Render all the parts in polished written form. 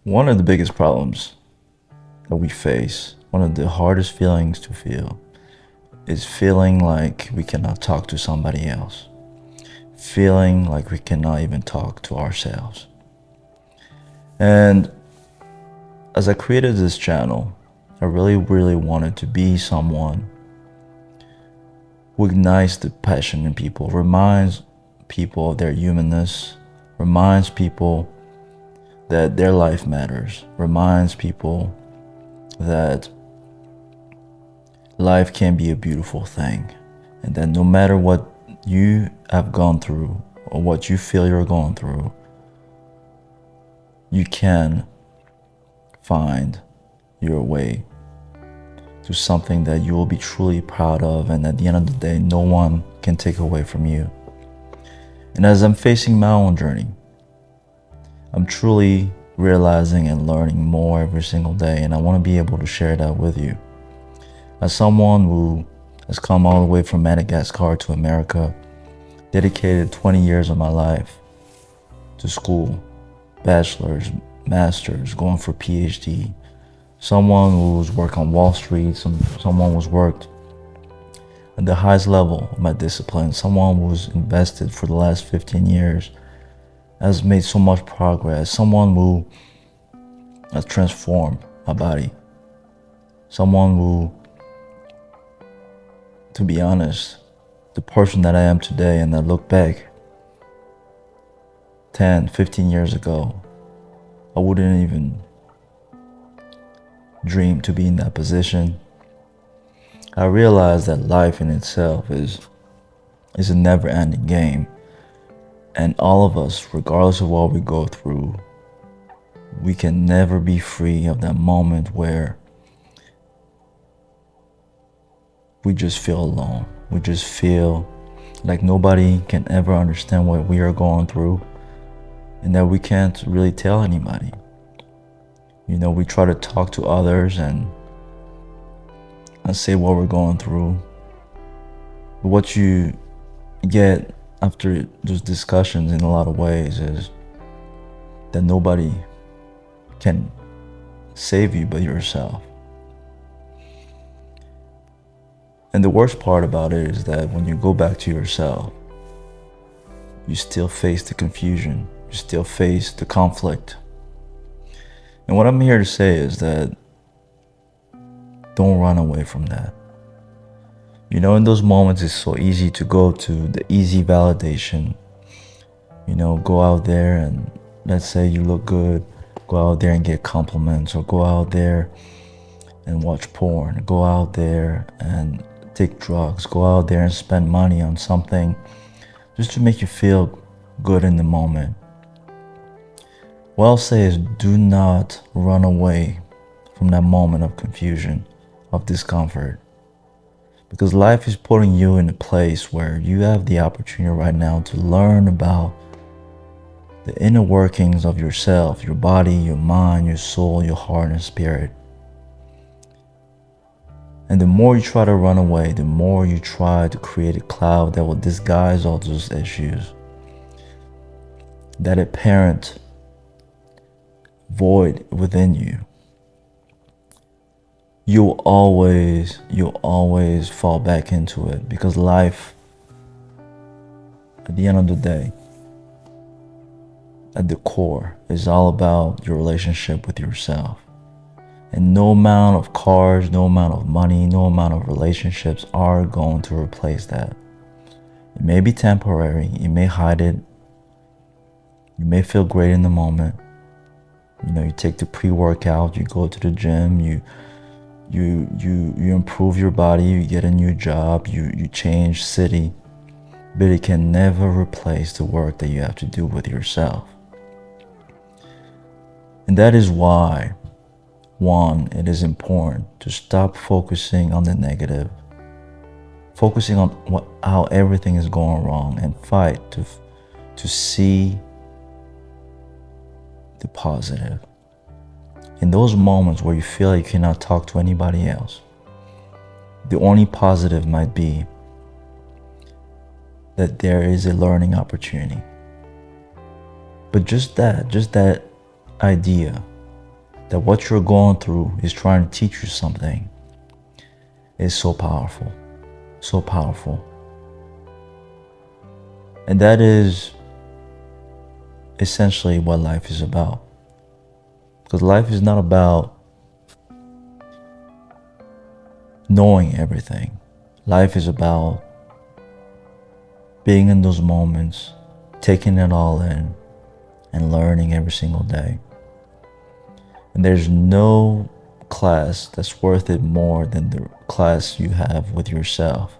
One of the biggest problems that we face, one of the hardest feelings to feel, is feeling like we cannot talk to somebody else, feeling like we cannot even talk to ourselves. And as I created this channel, I really wanted to be someone who ignites the passion in people, reminds people of their humanness, reminds people that their life matters, reminds people that life can be a beautiful thing, and that no matter what you have gone through or what you feel you're going through, you can find your way to something that you will be truly proud of, and at the end of the day, no one can take away from you. And as I'm facing my own journey, I'm truly realizing and learning more every single day, and I want to be able to share that with you. As someone who has come all the way from Madagascar to America, dedicated 20 years of my life to school, bachelor's, master's, going for PhD, someone who's worked on Wall Street, someone who's worked at the highest level of my discipline, someone who's invested for the last 15 years, has made so much progress, someone who has transformed my body, someone who, to be honest, the person that I am today, and I look back 10, 15 years ago, I wouldn't even dream to be in that position. I realized that life in itself is a never-ending game. And all of us, regardless of what we go through, we can never be free of that moment where we just feel alone. We just feel like nobody can ever understand what we are going through, and that we can't really tell anybody. You know, we try to talk to others and say what we're going through. But what you get after those discussions in a lot of ways is that nobody can save you but yourself. And the worst part about it is that when you go back to yourself, you still face the confusion, you still face the conflict. And what I'm here to say is that don't run away from that. You know, in those moments, it's so easy to go to the easy validation. You know, go out there and let's say you look good, go out there and get compliments, or go out there and watch porn, go out there and take drugs, go out there and spend money on something just to make you feel good in the moment. What I'll say is do not run away from that moment of confusion, of discomfort. Because life is putting you in a place where you have the opportunity right now to learn about the inner workings of yourself, your body, your mind, your soul, your heart, and spirit. And the more you try to run away, the more you try to create a cloud that will disguise all those issues, that apparent void within you. You'll always fall back into it, because life, at the end of the day, at the core, is all about your relationship with yourself. And no amount of cars, no amount of money, no amount of relationships are going to replace that. It may be temporary, you may hide it, you may feel great in the moment. You know, you take the pre-workout, you go to the gym, you improve your body, you get a new job, you change city, but it can never replace the work that you have to do with yourself. And that is why, one, it is important to stop focusing on the negative, focusing on how everything is going wrong, and fight to see the positive. In those moments where you feel like you cannot talk to anybody else, the only positive might be that there is a learning opportunity. But just that idea that what you're going through is trying to teach you something is so powerful, so powerful. And that is essentially what life is about. Because life is not about knowing everything. Life is about being in those moments, taking it all in, and learning every single day. And there's no class that's worth it more than the class you have with yourself,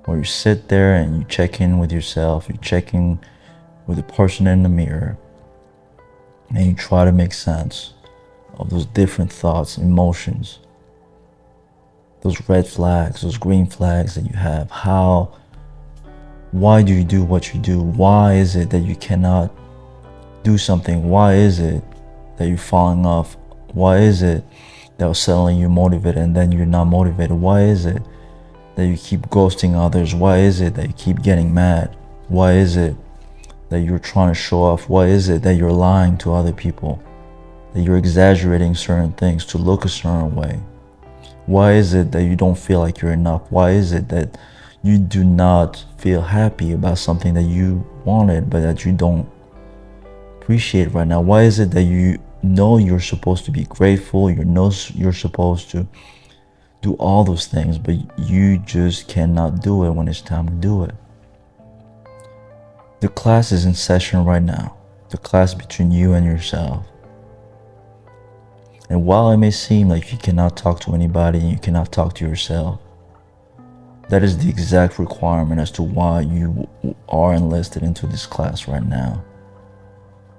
where you sit there and you check in with yourself, you check in with the person in the mirror, and you try to make sense of those different thoughts, emotions, those red flags, those green flags that you have. Why do you do what you do? Why is it that you cannot do something? Why is it that you're falling off? Why is it that suddenly you're motivated and then you're not motivated? Why is it that you keep ghosting others? Why is it that you keep getting mad? Why is it that you're trying to show off? Why is it that you're lying to other people? That you're exaggerating certain things to look a certain way? Why is it that you don't feel like you're enough? Why is it that you do not feel happy about something that you wanted but that you don't appreciate right now? Why is it that you know you're supposed to be grateful, you know you're supposed to do all those things, but you just cannot do it when it's time to do it? The class is in session right now, the class between you and yourself. And while it may seem like you cannot talk to anybody and you cannot talk to yourself, that is the exact requirement as to why you are enlisted into this class right now.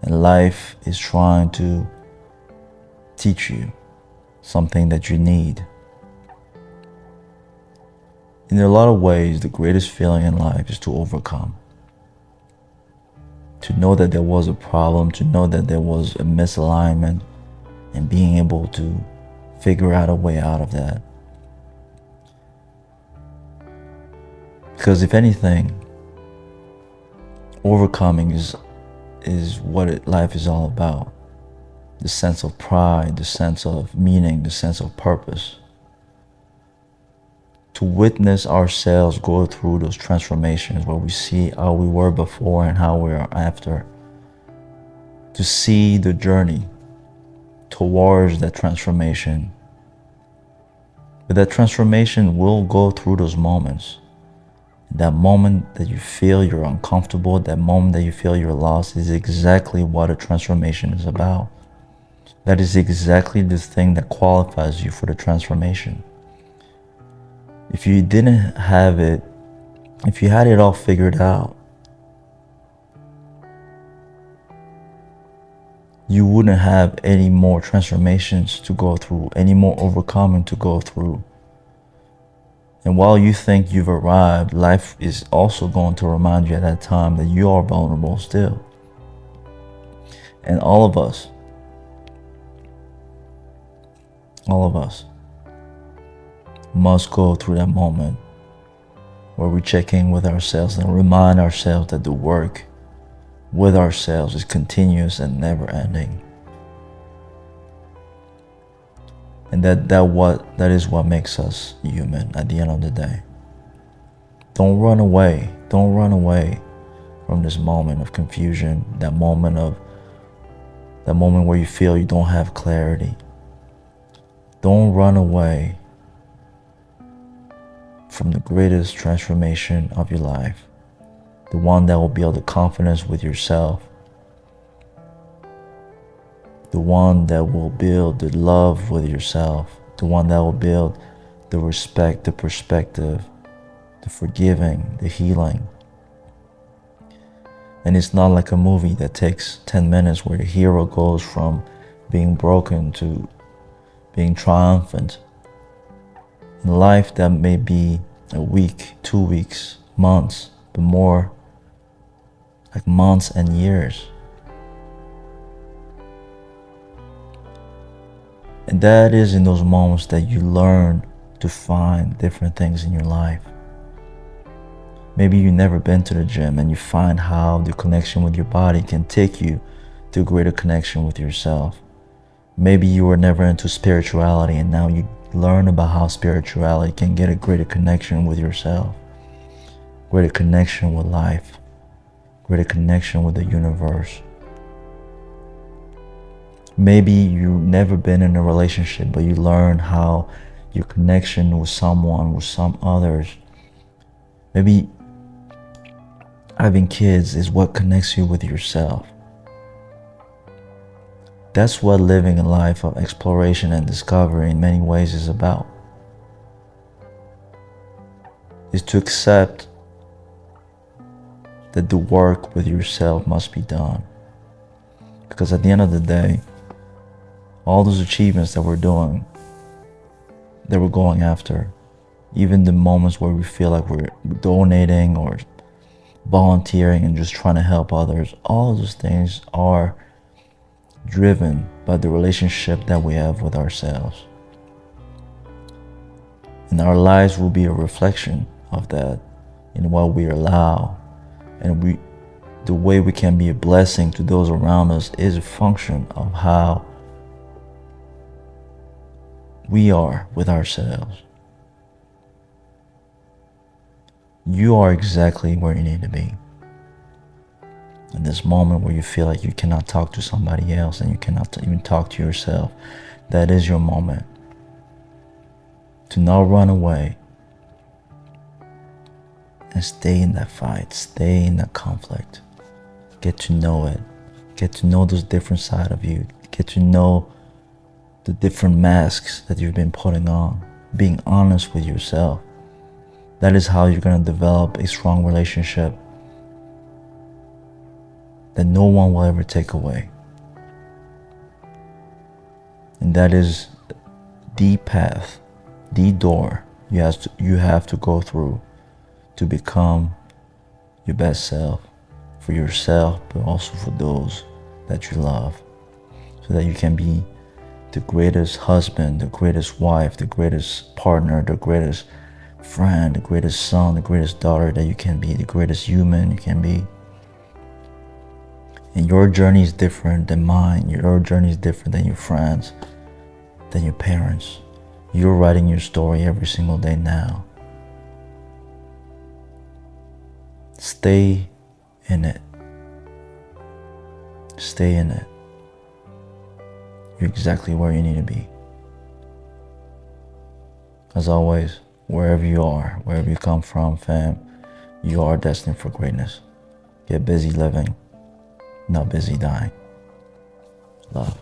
And life is trying to teach you something that you need. In a lot of ways, the greatest feeling in life is to overcome. To know that there was a problem, to know that there was a misalignment, and being able to figure out a way out of that. Because if anything, overcoming is what life is all about. The sense of pride, the sense of meaning, the sense of purpose. To witness ourselves go through those transformations where we see how we were before and how we are after. To see the journey towards that transformation. But that transformation will go through those moments. That moment that you feel you're uncomfortable, that moment that you feel you're lost is exactly what a transformation is about. That is exactly the thing that qualifies you for the transformation. If you didn't have it, if you had it all figured out, you wouldn't have any more transformations to go through, any more overcoming to go through. And while you think you've arrived, life is also going to remind you at that time that you are vulnerable still. And all of us must go through that moment where we check in with ourselves and remind ourselves that the work with ourselves is continuous and never ending. And that is what makes us human at the end of the day. Don't run away. Don't run away from this moment of confusion, that moment where you feel you don't have clarity. Don't run away from the greatest transformation of your life, the one that will build the confidence with yourself, the one that will build the love with yourself, the one that will build the respect, the perspective, the forgiving, the healing. And it's not like a movie that takes 10 minutes where the hero goes from being broken to being triumphant. In life, that may be a week, 2 weeks, months, but more like months and years. And that is in those moments that you learn to find different things in your life. Maybe you've never been to the gym and you find how the connection with your body can take you to a greater connection with yourself. Maybe you were never into spirituality and now you learn about how spirituality can get a greater connection with yourself, greater connection with life, greater connection with the universe. Maybe you've never been in a relationship, but you learn how your connection with someone, with some others. Maybe having kids is what connects you with yourself. That's what living a life of exploration and discovery in many ways is about. Is to accept that the work with yourself must be done. Because at the end of the day, all those achievements that we're doing, that we're going after, even the moments where we feel like we're donating or volunteering and just trying to help others, all of those things are driven by the relationship that we have with ourselves. And our lives will be a reflection of that in what we allow. And the way we can be a blessing to those around us is a function of how we are with ourselves. You are exactly where you need to be. In this moment where you feel like you cannot talk to somebody else and you cannot even talk to yourself, that is your moment. To not run away and stay in that fight, stay in that conflict. Get to know it. Get to know those different sides of you. Get to know the different masks that you've been putting on. Being honest with yourself. That is how you're going to develop a strong relationship that no one will ever take away. And that is the path, the door you have to go through to become your best self, for yourself, but also for those that you love, so that you can be the greatest husband, the greatest wife, the greatest partner, the greatest friend, the greatest son, the greatest daughter that you can be, the greatest human you can be. And your journey is different than mine. Your journey is different than your friends, than your parents. You're writing your story every single day now. Stay in it. Stay in it. You're exactly where you need to be. As always, wherever you are, wherever you come from, fam, you are destined for greatness. Get busy living, not busy dying. Love.